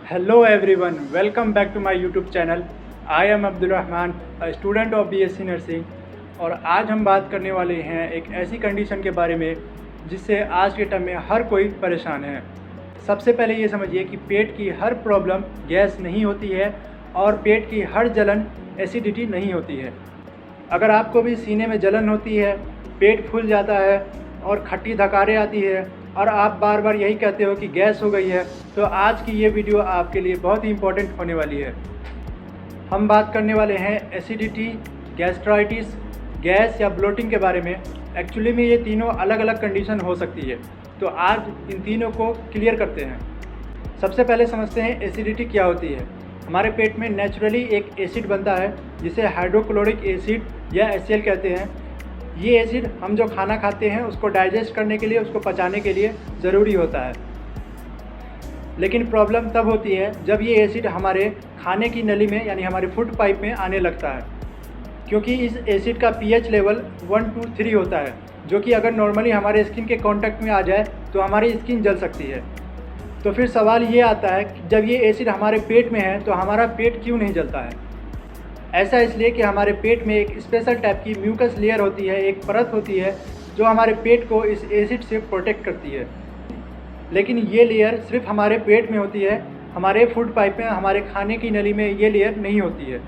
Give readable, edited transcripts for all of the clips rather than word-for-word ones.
Hello everyone, welcome back to my YouTube channel. I am Abdul Rahman, a student of BSc Nursing और आज हम बात करने वाले हैं एक ऐसी कंडीशन के बारे में जिससे आज के टाइम में हर कोई परेशान है। सबसे पहले ये समझिए कि पेट की हर प्रॉब्लम गैस नहीं होती है और पेट की हर जलन एसिडिटी नहीं होती है। अगर आपको भी सीने में जलन होती है, पेट फूल जाता है और खट्टी धकारें आती है और आप बार बार यही कहते हो कि गैस हो गई है, तो आज की ये वीडियो आपके लिए बहुत ही इम्पोर्टेंट होने वाली है। हम बात करने वाले हैं एसिडिटी, गैस्ट्राइटिस, गैस या ब्लोटिंग के बारे में। एक्चुअली में ये तीनों अलग अलग कंडीशन हो सकती है, तो आज इन तीनों को क्लियर करते हैं। सबसे पहले समझते हैं एसिडिटी क्या होती है। हमारे पेट में नेचुरली एक एसिड बनता है जिसे हाइड्रोक्लोरिक एसिड या HCl कहते हैं। ये एसिड हम जो खाना खाते हैं उसको डाइजेस्ट करने के लिए, उसको पचाने के लिए ज़रूरी होता है। लेकिन प्रॉब्लम तब होती है जब ये एसिड हमारे खाने की नली में यानी हमारे फूड पाइप में आने लगता है, क्योंकि इस एसिड का pH लेवल 1 to 3 होता है, जो कि अगर नॉर्मली हमारे स्किन के कांटेक्ट में आ जाए तो हमारी स्किन जल सकती है। तो फिर सवाल ये आता है कि जब ये एसिड हमारे पेट में है तो हमारा पेट क्यों नहीं जलता है। ऐसा इसलिए कि हमारे पेट में एक स्पेशल टाइप की म्यूकस लेयर होती है, एक परत होती है जो हमारे पेट को इस एसिड से प्रोटेक्ट करती है। लेकिन ये लेयर सिर्फ हमारे पेट में होती है, हमारे फूड पाइप में, हमारे खाने की नली में ये लेयर नहीं होती है।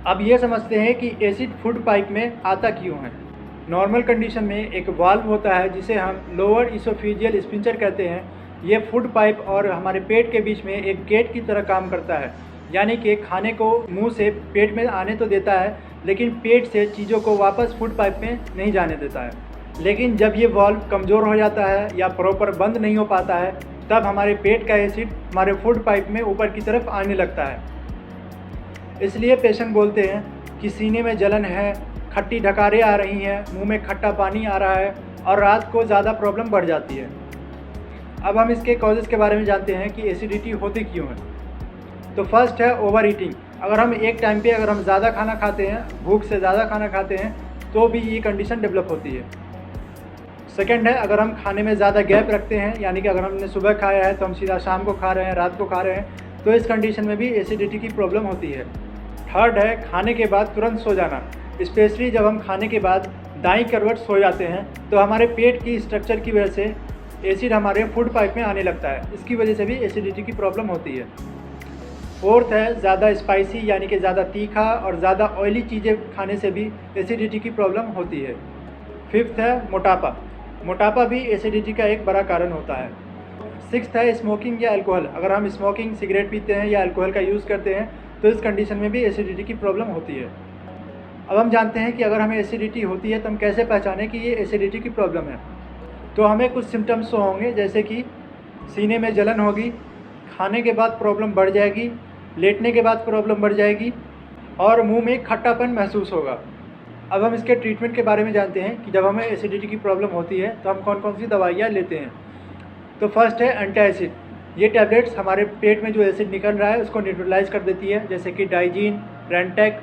अब ये समझते हैं कि एसिड फूड पाइप में आता क्यों है। नॉर्मल कंडीशन में एक वाल्व होता है जिसे हम लोअर इसोफेजियल स्फिंक्टर कहते हैं। ये फूड पाइप और हमारे पेट के बीच में एक गेट की तरह काम करता है, यानी कि खाने को मुंह से पेट में आने तो देता है लेकिन पेट से चीज़ों को वापस फूड पाइप में नहीं जाने देता है। लेकिन जब ये वाल्व कमज़ोर हो जाता है या प्रॉपर बंद नहीं हो पाता है, तब हमारे पेट का एसिड हमारे फूड पाइप में ऊपर की तरफ आने लगता है। इसलिए पेशेंट बोलते हैं कि सीने में जलन है, खट्टी ढकारें आ रही हैं, मुंह में खट्टा पानी आ रहा है और रात को ज़्यादा प्रॉब्लम बढ़ जाती है। अब हम इसके कॉजेज़ के बारे में जानते हैं कि एसिडिटी होती क्यों है। तो फर्स्ट है ओवर ईटिंग। अगर हम एक टाइम पे अगर हम ज़्यादा खाना खाते हैं, भूख से ज़्यादा खाना खाते हैं, तो भी ये कंडीशन डेवलप होती है। सेकंड है अगर हम खाने में ज़्यादा गैप रखते हैं, यानी कि अगर हमने सुबह खाया है तो हम सीधा शाम को खा रहे हैं, रात को खा रहे हैं, तो इस कंडीशन में भी एसिडिटी की प्रॉब्लम होती है। थर्ड है खाने के बाद तुरंत सो जाना। स्पेशली जब हम खाने के बाद दाईं करवट सो जाते हैं तो हमारे पेट की स्ट्रक्चर की वजह से एसिड हमारे फूड पाइप में आने लगता है, इसकी वजह से भी एसिडिटी की प्रॉब्लम होती है। फोर्थ है ज़्यादा स्पाइसी यानी कि ज़्यादा तीखा और ज़्यादा ऑयली चीज़ें खाने से भी एसिडिटी की प्रॉब्लम होती है। फिफ्थ है मोटापा। मोटापा भी एसिडिटी का एक बड़ा कारण होता है। सिक्स्थ है स्मोकिंग या अल्कोहल। अगर हम स्मोकिंग, सिगरेट पीते हैं या अल्कोहल का यूज़ करते हैं तो इस कंडीशन में भी एसिडिटी की प्रॉब्लम होती है। अब हम जानते हैं कि अगर हमें एसिडिटी होती है तो हम कैसे पहचानें कि ये एसिडिटी की प्रॉब्लम है। तो हमें कुछ सिम्टम्स होंगे, जैसे कि सीने में जलन होगी, खाने के बाद प्रॉब्लम बढ़ जाएगी, लेटने के बाद प्रॉब्लम बढ़ जाएगी और मुंह में खट्टापन महसूस होगा। अब हम इसके ट्रीटमेंट के बारे में जानते हैं कि जब हमें एसिडिटी की प्रॉब्लम होती है तो हम कौन कौन सी दवाइयाँ लेते हैं। तो फर्स्ट है एंटासिड। ये टैबलेट्स हमारे पेट में जो एसिड निकल रहा है उसको न्यूट्रलाइज कर देती है, जैसे कि डाइजीन, रेंटेक।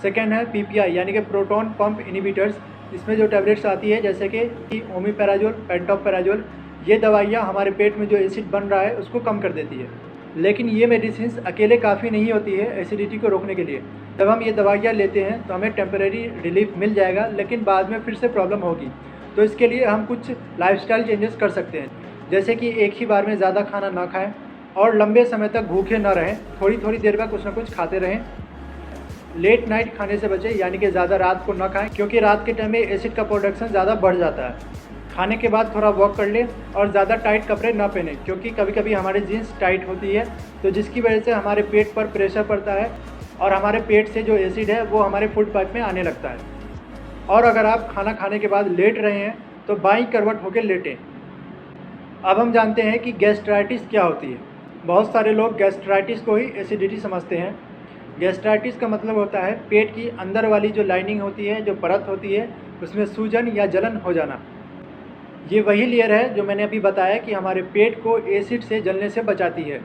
सेकेंड है PPI यानी कि प्रोटॉन पंप इनिबिटर्स। इसमें जो टैबलेट्स आती है जैसे कि ओमिपेराजोल, पेंटोपेराजोल, ये दवाइयाँ हमारे पेट में जो एसिड बन रहा है उसको कम कर देती है। लेकिन ये मेडिसिन अकेले काफ़ी नहीं होती है एसिडिटी को रोकने के लिए। जब हम ये दवाइयाँ लेते हैं तो हमें टेम्परेरी रिलीफ मिल जाएगा, लेकिन बाद में फिर से प्रॉब्लम होगी। तो इसके लिए हम कुछ लाइफस्टाइल चेंजेस कर सकते हैं, जैसे कि एक ही बार में ज़्यादा खाना ना खाएं और लंबे समय तक भूखे ना रहें, थोड़ी थोड़ी देर में कुछ ना कुछ खाते रहें। लेट नाइट खाने से बचें, यानी कि ज़्यादा रात को ना खाएं, क्योंकि रात के टाइम में एसिड का प्रोडक्शन ज़्यादा बढ़ जाता है। खाने के बाद थोड़ा वॉक कर लें और ज़्यादा टाइट कपड़े ना पहने, क्योंकि कभी कभी हमारी जीन्स टाइट होती है तो जिसकी वजह से हमारे पेट पर प्रेशर पड़ता है और हमारे पेट से जो एसिड है वो हमारे फूड पाइप में आने लगता है। और अगर आप खाना खाने के बाद लेट रहे हैं तो बाईं करवट होकर लेटें। अब हम जानते हैं कि गैस्ट्राइटिस क्या होती है। बहुत सारे लोग गैस्ट्राइटिस को ही एसिडिटी समझते हैं। गैस्ट्राइटिस का मतलब होता है पेट की अंदर वाली जो लाइनिंग होती है, जो परत होती है, उसमें सूजन या जलन हो जाना। ये वही लेयर है जो मैंने अभी बताया कि हमारे पेट को एसिड से जलने से बचाती है।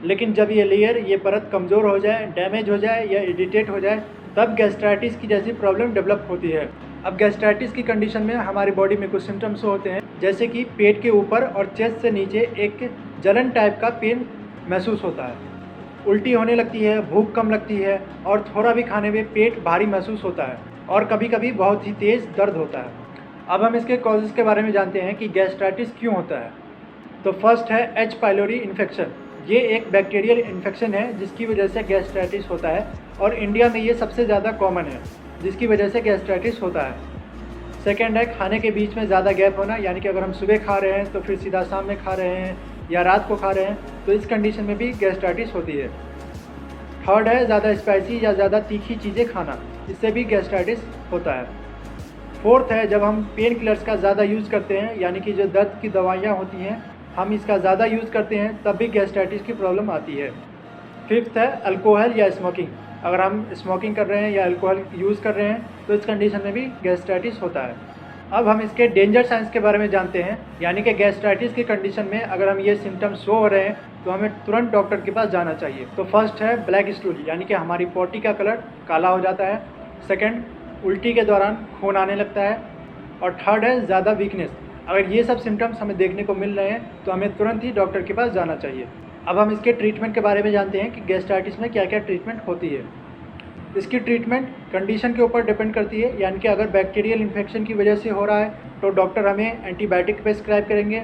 लेकिन जब ये लेयर, ये परत कमज़ोर हो जाए, डैमेज हो जाए या इरिटेट हो जाए, तब गैस्ट्राइटिस की जैसी प्रॉब्लम डेवलप होती है। अब गैस्ट्राइटिस की कंडीशन में हमारी बॉडी में कुछ सिम्टम्स होते हैं, जैसे कि पेट के ऊपर और चेस्ट से नीचे एक जलन टाइप का पेन महसूस होता है। उल्टी होने लगती है, भूख कम लगती है और थोड़ा भी खाने में पेट भारी महसूस होता है और कभी कभी बहुत ही तेज़ दर्द होता है। अब हम इसके कॉजेज़ के बारे में जानते हैं कि गैस्ट्राइटिस क्यों होता है। तो फर्स्ट है एच पाइलोरी इन्फेक्शन। ये एक बैक्टीरियल इन्फेक्शन है जिसकी वजह से गैस्ट्राइटिस होता है और इंडिया में ये सबसे ज़्यादा कॉमन है जिसकी वजह से गैस्ट्राइटिस होता है। सेकेंड है खाने के बीच में ज़्यादा गैप होना, यानी कि अगर हम सुबह खा रहे हैं तो फिर सीधा शाम में खा रहे हैं या रात को खा रहे हैं, तो इस कंडीशन में भी गैस्ट्राइटिस होती है। थर्ड है ज़्यादा स्पाइसी या ज़्यादा तीखी चीज़ें खाना, इससे भी गैस्ट्राइटिस होता है। फोर्थ है जब हम पेन किलर्स का ज़्यादा यूज़ करते हैं, यानी कि जो दर्द की दवाइयाँ होती हैं हम इसका ज़्यादा यूज़ करते हैं, तब भी गैस्ट्राइटिस की प्रॉब्लम आती है। फिफ्थ है अल्कोहल या स्मोकिंग। अगर हम स्मोकिंग कर रहे हैं या अल्कोहल यूज़ कर रहे हैं तो इस कंडीशन में भी गैस्ट्राइटिस होता है। अब हम इसके डेंजर साइंस के बारे में जानते हैं, यानी कि गैस्ट्राइटिस की कंडीशन में अगर हम ये सिम्टम्स शो हो रहे हैं तो हमें तुरंत डॉक्टर के पास जाना चाहिए। तो फर्स्ट है ब्लैक स्टूल, यानी कि हमारी पोटी का कलर काला हो जाता है। सेकेंड, उल्टी के दौरान खून आने लगता है। और थर्ड है ज़्यादा वीकनेस। अगर ये सब सिम्टम्स हमें देखने को मिल रहे हैं तो हमें तुरंत ही डॉक्टर के पास जाना चाहिए। अब हम इसके ट्रीटमेंट के बारे में जानते हैं कि गैस्ट्राइटिस में क्या क्या ट्रीटमेंट होती है। इसकी ट्रीटमेंट कंडीशन के ऊपर डिपेंड करती है, यानी कि अगर बैक्टीरियल इन्फेक्शन की वजह से हो रहा है तो डॉक्टर हमें एंटीबायोटिक प्रेस्क्राइब करेंगे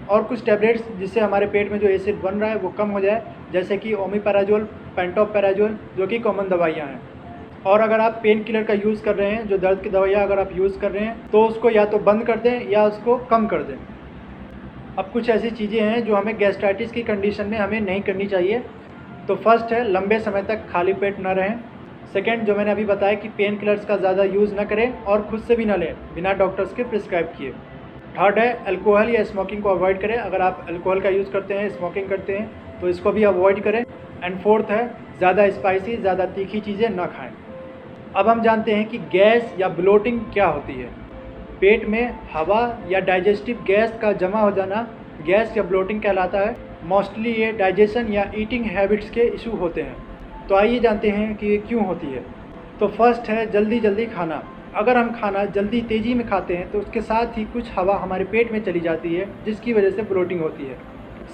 और कुछ टैबलेट्स जिससे हमारे पेट में जो एसिड बन रहा है वो कम हो जाए, जैसे कि ओमिपैराजोल, पेंटोपैराजोल, जो कि कॉमन दवाइयाँ हैं। और अगर आप पेन किलर का यूज़ कर रहे हैं, जो दर्द की दवाइयाँ अगर आप यूज़ कर रहे हैं तो उसको या तो बंद कर दें या उसको कम कर दें। अब कुछ ऐसी चीज़ें हैं जो हमें गैस्ट्राइटिस की कंडीशन में हमें नहीं करनी चाहिए। तो फर्स्ट है लंबे समय तक खाली पेट न रहें। सेकेंड, जो मैंने अभी बताया कि पेन किलर्स का ज़्यादा यूज़ न करें और खुद से भी न लें बिना डॉक्टर्स के प्रिस्क्राइब किए। थर्ड है अल्कोहल या स्मोकिंग को अवॉइड करें। अगर आप अल्कोहल का यूज़ करते हैं, स्मोकिंग करते हैं तो इसको भी अवॉइड करें। एंड फोर्थ है ज़्यादा स्पाइसी, ज़्यादा तीखी चीज़ें न खाएँ। अब हम जानते हैं कि गैस या ब्लोटिंग क्या होती है। पेट में हवा या डाइजेस्टिव गैस का जमा हो जाना गैस या ब्लोटिंग कहलाता है। मोस्टली ये डाइजेशन या ईटिंग हैबिट्स के इशू होते हैं। तो आइए जानते हैं कि ये क्यों होती है। तो फर्स्ट है जल्दी जल्दी खाना। अगर हम खाना जल्दी तेज़ी में खाते हैं तो उसके साथ ही कुछ हवा हमारे पेट में चली जाती है जिसकी वजह से ब्लोटिंग होती है।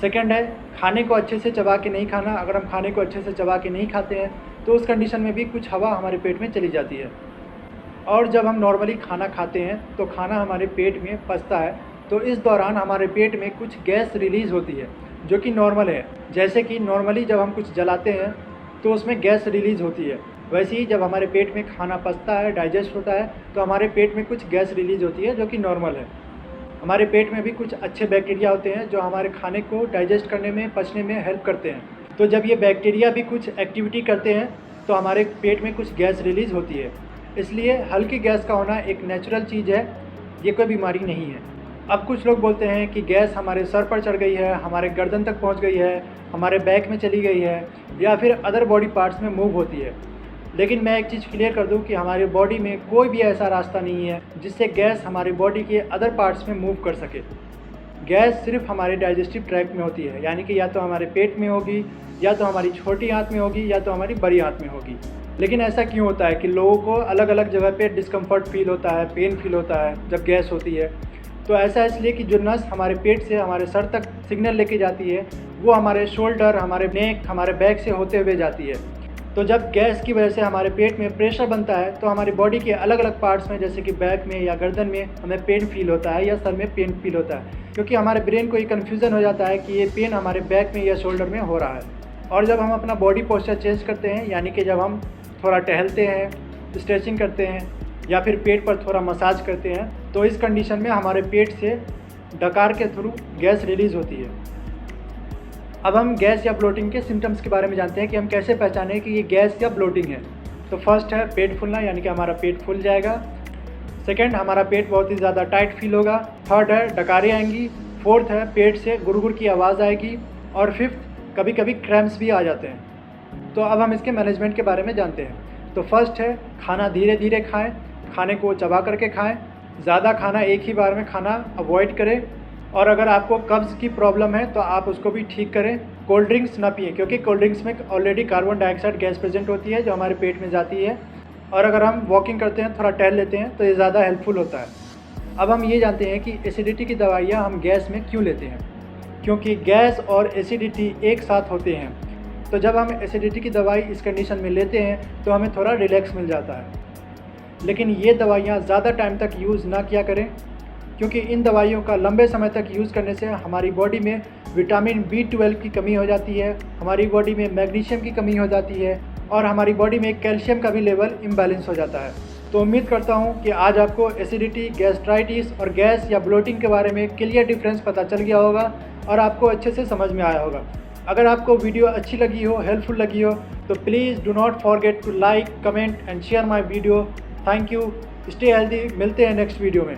सेकेंड है खाने को अच्छे से चबा के नहीं खाना। अगर हम खाने को अच्छे से चबा के नहीं खाते हैं तो उस कंडीशन में भी कुछ हवा हमारे पेट में चली जाती है। और जब हम नॉर्मली खाना खाते हैं तो खाना हमारे पेट में पचता है, तो इस दौरान हमारे पेट में कुछ गैस रिलीज़ होती है जो कि नॉर्मल है। जैसे कि नॉर्मली जब हम कुछ जलाते हैं तो उसमें गैस रिलीज़ होती है, वैसे ही जब हमारे पेट में खाना पचता है, डाइजेस्ट होता है, तो हमारे पेट में कुछ गैस रिलीज़ होती है जो कि नॉर्मल है। हमारे पेट में भी कुछ अच्छे बैक्टीरिया होते हैं जो हमारे खाने को डाइजेस्ट करने में, पचने में हेल्प करते हैं। तो जब ये बैक्टीरिया भी कुछ एक्टिविटी करते हैं तो हमारे पेट में कुछ गैस रिलीज़ होती है। इसलिए हल्की गैस का होना एक नेचुरल चीज़ है, ये कोई बीमारी नहीं है। अब कुछ लोग बोलते हैं कि गैस हमारे सर पर चढ़ गई है, हमारे गर्दन तक पहुंच गई है, हमारे बैक में चली गई है या फिर अदर बॉडी पार्ट्स में मूव होती है। लेकिन मैं एक चीज़ क्लियर कर दूं कि हमारी बॉडी में कोई भी ऐसा रास्ता नहीं है जिससे गैस हमारी बॉडी के अदर पार्ट्स में मूव कर सके। गैस सिर्फ हमारे डाइजेस्टिव ट्रैक्ट में होती है, यानी कि या तो हमारे पेट में होगी, या तो हमारी छोटी आंत में होगी, या तो हमारी बड़ी आंत में होगी। लेकिन ऐसा क्यों होता है कि लोगों को अलग अलग जगह पे डिस्कम्फर्ट फील होता है, पेन फील होता है जब गैस होती है? तो ऐसा इसलिए कि जो नस हमारे पेट से हमारे सर तक सिग्नल लेके जाती है वो हमारे शोल्डर, हमारे नेक, हमारे बैक से होते हुए जाती है। तो जब गैस की वजह से हमारे पेट में प्रेशर बनता है तो हमारी बॉडी के अलग अलग पार्ट्स में, जैसे कि बैक में या गर्दन में, हमें पेन फील होता है या सर में पेन फील होता है, क्योंकि हमारे ब्रेन को ये कन्फ्यूज़न हो जाता है कि ये पेन हमारे बैक में या शोल्डर में हो रहा है। और जब हम अपना बॉडी पोस्चर चेंज करते हैं, यानी कि जब हम थोड़ा टहलते हैं, स्ट्रेचिंग करते हैं या फिर पेट पर थोड़ा मसाज करते हैं, तो इस कंडीशन में हमारे पेट से डकार के थ्रू गैस रिलीज़ होती है। अब हम गैस या ब्लोटिंग के सिम्टम्स के बारे में जानते हैं कि हम कैसे पहचानें कि ये गैस या ब्लोटिंग है। तो फर्स्ट है पेट फूलना, यानी कि हमारा पेट फूल जाएगा। सेकंड, हमारा पेट बहुत ही ज़्यादा टाइट फील होगा। थर्ड है डकारें आएंगी। फोर्थ है पेट से गुरगुर की आवाज़ आएगी। और फिफ्थ, कभी कभी क्रैम्प्स भी आ जाते हैं। तो अब हम इसके मैनेजमेंट के बारे में जानते हैं। तो फर्स्ट है खाना धीरे धीरे खाएँ, खाने को चबा करके खाएँ, ज़्यादा खाना एक ही बार में खाना अवॉइड करें। और अगर आपको कब्ज़ की प्रॉब्लम है तो आप उसको भी ठीक करें। कोल्ड ड्रिंक्स ना पिएं, क्योंकि कोल्ड ड्रिंक्स में already carbon dioxide gas present होती है जो हमारे पेट में जाती है। और अगर हम वॉकिंग करते हैं, थोड़ा टहल लेते हैं, तो ये ज़्यादा हेल्पफुल होता है। अब हम ये जानते हैं कि एसिडिटी की दवाइयाँ हम गैस में क्यों लेते हैं। क्योंकि गैस और एसिडिटी एक साथ होते हैं। तो जब हम एसिडिटी की दवाई इस कंडीशन में लेते हैं तो हमें थोड़ा रिलैक्स मिल जाता है। लेकिन ये दवाइयाँ ज़्यादा टाइम तक यूज़ ना किया करें, क्योंकि इन दवाइयों का लंबे समय तक यूज़ करने से हमारी बॉडी में विटामिन B12 की कमी हो जाती है, हमारी बॉडी में मैग्नीशियम की कमी हो जाती है और हमारी बॉडी में कैल्शियम का भी लेवल इम्बैलेंस हो जाता है। तो उम्मीद करता हूँ कि आज आपको एसिडिटी, गैस्ट्राइटिस और गैस या ब्लोटिंग के बारे में क्लियर डिफरेंस पता चल गया होगा और आपको अच्छे से समझ में आया होगा। अगर आपको वीडियो अच्छी लगी हो, हेल्पफुल लगी हो, तो please do not forget to like, comment and share my video. Thank you. Stay healthy. मिलते हैं नेक्स्ट वीडियो में।